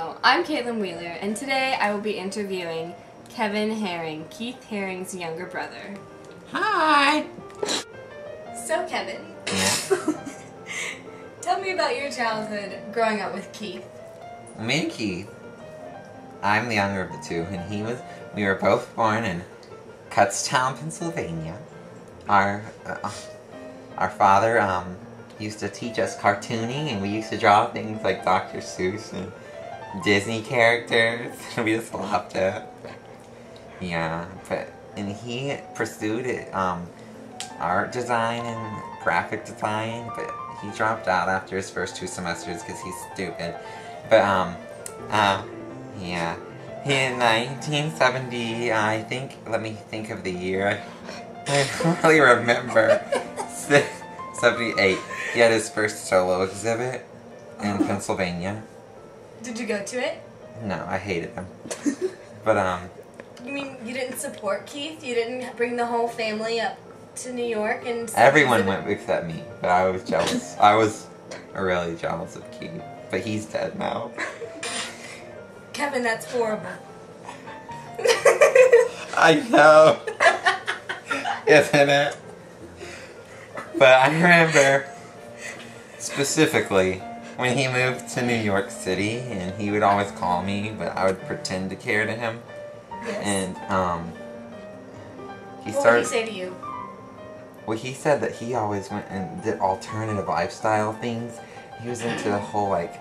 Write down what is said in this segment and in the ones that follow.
Hello, I'm Caitlin Wheeler, and today I will be interviewing Kevin Haring, Keith Haring's younger brother. Hi! So Kevin, Yeah? tell me about your childhood growing up with Keith. Me and Keith, I'm the younger of the two, and we were both born in Kutztown, Pennsylvania. Our father used to teach us cartooning, and we used to draw things like Dr. Seuss and Disney characters. We just loved it. Yeah, and he pursued art design and graphic design, but he dropped out after his first 2 semesters because he's stupid. But yeah, in 1970, I think. Let me think of the year. I don't really remember. 78. He had his first solo exhibit in Pennsylvania. Did you go to it? No, I hated him. But You mean you didn't support Keith? You didn't bring the whole family up to New York and... Everyone went except me, but I was jealous. I was really jealous of Keith, but he's dead now. Kevin, that's horrible. I know. Isn't it? But I remember specifically when he moved to New York City, and he would always call me, but I would pretend to care to him. Yes. And What would he say to you? Well, he said that he always went and did alternative lifestyle things. He was into the whole, like,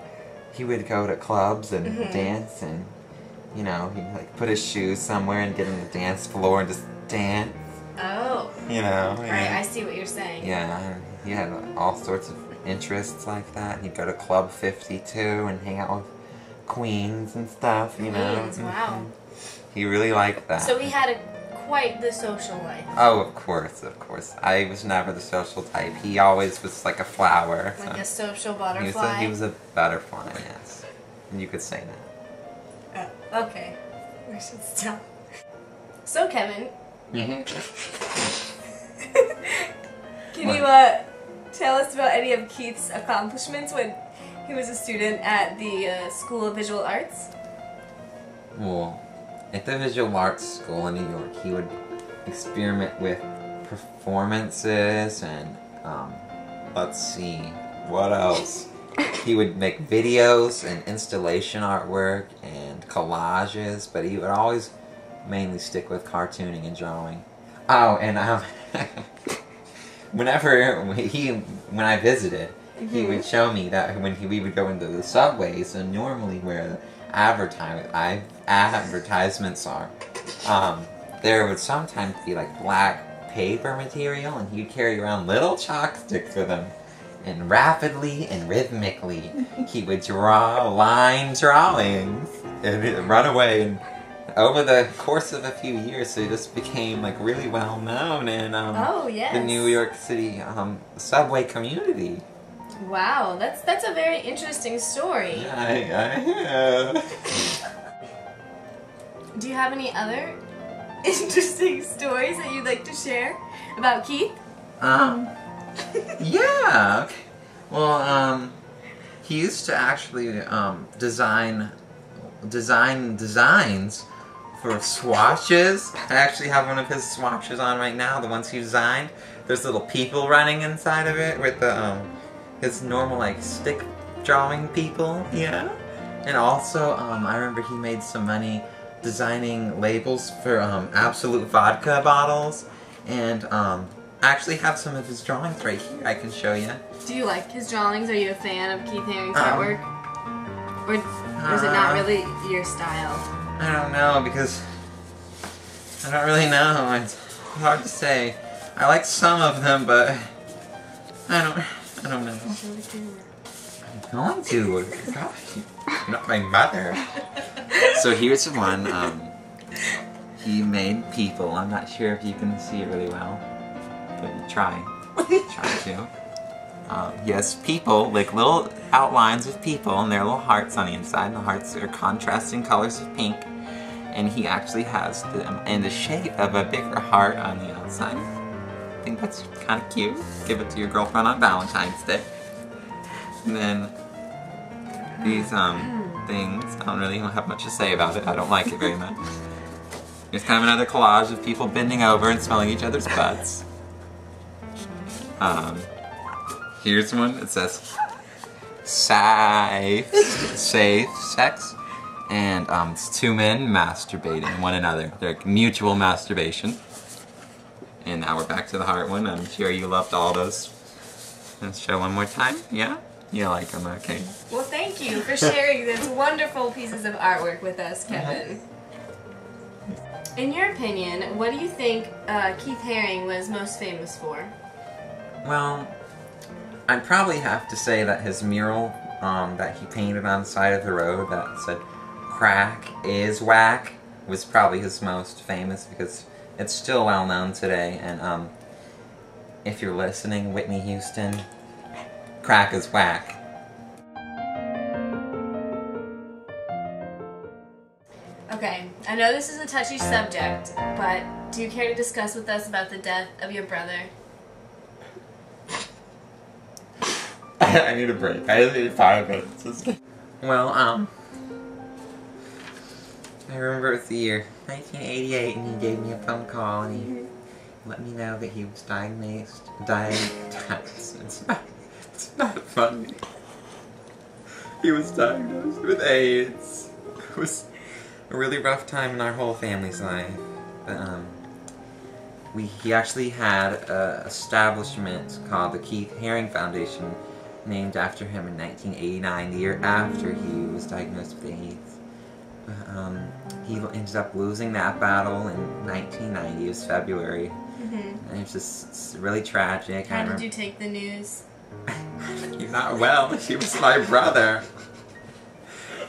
he would go to clubs and dance, and, you know, he'd, like, put his shoes somewhere and get on the dance floor and just dance. Oh. You know? Right, I see what you're saying. Yeah, he had all sorts of interests like that. He'd go to Club 52 and hang out with queens and stuff, you know? Queens, wow. He really liked that. So he had quite the social life. Oh, of course, of course. I was never the social type. He always was like a flower. Like a social butterfly? He was a butterfly, yes. You could say that. Oh, okay. We should stop. So, Kevin, Mm-hmm. can you tell us about any of Keith's accomplishments when he was a student at the School of Visual Arts? Well, at the Visual Arts School in New York, he would experiment with performances and, let's see, what else? He would make videos and installation artwork and collages, but he would always mainly stick with cartooning and drawing. Oh, and when I visited, he would show me that when we would go into the subways, and normally where the advertisements are, there would sometimes be like black paper material, and he'd carry around little chalk sticks with him, and rapidly and rhythmically he would draw line drawings and he'd run away. And over the course of a few years, he just became like really well known in the New York City subway community. Wow, that's a very interesting story. Yeah. Do you have any other interesting stories that you'd like to share about Keith? Yeah. Well, he used to actually design designs for swatches. I actually have one of his swatches on right now, the ones he designed. There's little people running inside of it with the his normal like stick drawing people, yeah. And also, I remember he made some money designing labels for Absolute vodka bottles, and I actually have some of his drawings right here. I can show you. Do you like his drawings? Are you a fan of Keith Haring's artwork? Or is it not really your style? I don't know, because I don't really know. It's hard to say. I like some of them, but I don't know. I'm going to. Gosh, you're not my mother. So here's one. He made people. I'm not sure if you can see it really well, but try to. Yes, people, like little outlines of people, and there are little hearts on the inside, and the hearts are contrasting colors of pink. And he actually has them in the shape of a bigger heart on the outside. I think that's kind of cute. Give it to your girlfriend on Valentine's Day. And then these things. I don't really have much to say about it. I don't like it very much. It's kind of another collage of people bending over and smelling each other's butts. Here's one. It says safe sex, and it's two men masturbating one another. They're mutual masturbation. And now we're back to the heart one. I'm sure you loved all those. Let's show one more time. Yeah? You like them, okay. Well, thank you for sharing these wonderful pieces of artwork with us, Kevin. In your opinion, what do you think Keith Haring was most famous for? Well, I'd probably have to say that his mural that he painted on the side of the road that said, "Crack is whack," was probably his most famous because it's still well known today. And if you're listening, Whitney Houston, crack is whack. Okay, I know this is a touchy subject, but do you care to discuss with us about the death of your brother? I need a break. I just need 5 minutes. Well, I remember it was the year 1988, and he gave me a phone call, and he let me know that he was diagnosed. It's not funny. He was diagnosed with AIDS. It was a really rough time in our whole family's life. But he actually had an establishment called the Keith Haring Foundation, named after him in 1989, the year after he was diagnosed with AIDS. He ended up losing that battle in 1990. It was February. And it was just really tragic. How did you take the news? He's not well. He was my brother.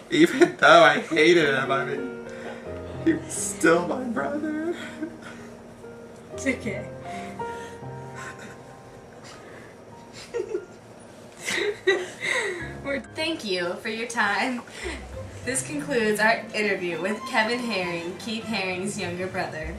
Even though I hated him, I mean, he was still my brother. It's okay. Thank you for your time. This concludes our interview with Kevin Haring, Keith Haring's younger brother.